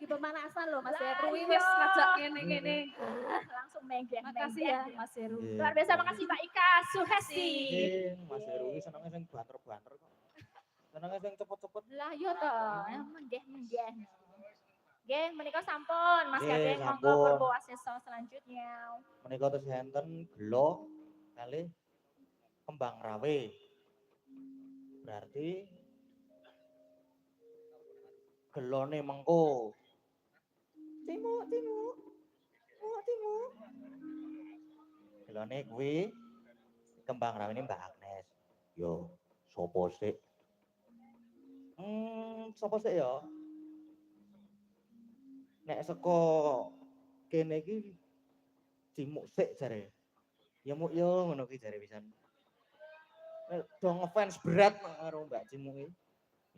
Pemanasan loh Mas Heru wis ngajak ngene-ngene. Langsung menggeh. Makasih ya Mas Heru. Luar biasa makasih Mbak Ika Suhesti. Mas Heru iki senenge sing banter-banter kok. Senenge sing cepet-cepet. Lah yo to, menggeh. Nggih, menika sampun Mas Gading monggo sampun. Purwasesa selanjutnya. Menika terus enten gelo kali kembang rawe. Berarti gelone mengko. Timu. Gelone kuwi kembang rawe ini Mbak Agnes. Yo, sopo sik? Sopo sik ya? Nek saka kene iki cimuk sik jare. Ya muk yo ngono ki jare pisan. Nek do ngefans berat karo Mbak Cimuk iki.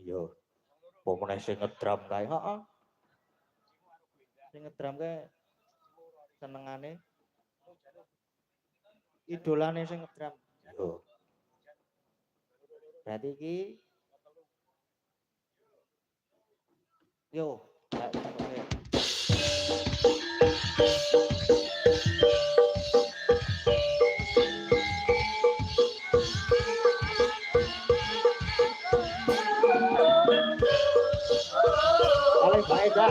Iya. Pomene sing ngedram kae, heeh. Sing ngedram kae senengane idolane sing ngedram. Yo. Berarti iki yo, Mbak Cimuk. Mbak Eda.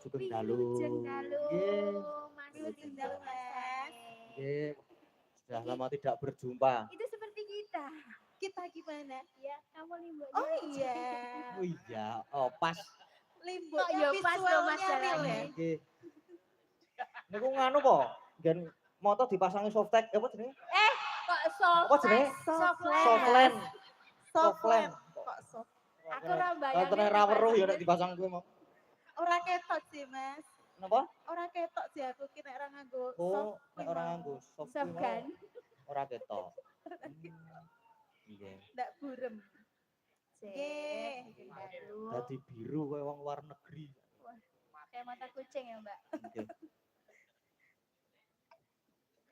Sugeng dalu. Sudah lama tidak berjumpa. Itu seperti kita. Kita gimana? Ya, kamu Limbo. Oh iya. Oh iya, oh pas. Limbo Kok yo pas lo Mas real ya. Nggih. Niku nganu po, gen moto dipasangi softtek apa jenenge? Kok soft? Apa jenenge? Softland. Softland. Kok soft? Aku ora bayangin. Katene ra weruh ya nek dipasang kuwi mau. Ora ketok sih, Mas. Napa? Ora ketok sih aku ki nek ora nganggo Oh, nek ora nganggo soft Soft kan? ora ketok. Iya. Ndak burem. Nggih. Dadi biru koyo wong luar negeri. Kayak mata kucing ya, Mbak. Nggih.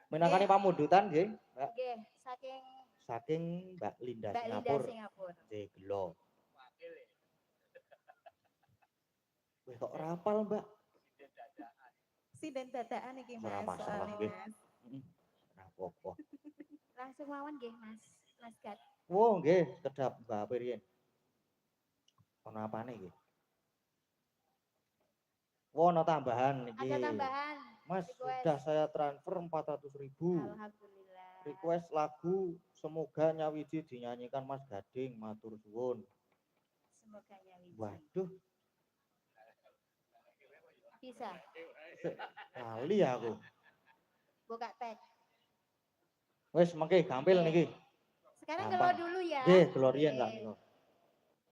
Menangani pamundutan nggih, Mbak. Nggih, Saking Mbak Linda Singapura. Nggih, gelo. Wih kok rapal, Mbak? Sinden dadakan iki, Mas. Ora masalah nggih. Ora apa-apa. Langsung mawon nggih, Mas. Mas Gat. Oh, nggih, kedap Mbak Pirien. Ono apane iki? Ono tambahan iki. Ada tambahan. Mas, request. sudah saya transfer 400.000. Alhamdulillah. Request lagu Semoga Nyawiji dinyanyikan Mas Gading, matur suwun. Semoga nyawiji. Waduh, Bisa. lali aku. Buka tag. Wes mengke gampil niki. Sekarang Gampang. gelo dulu ya. Nggih, Glorian lah niku.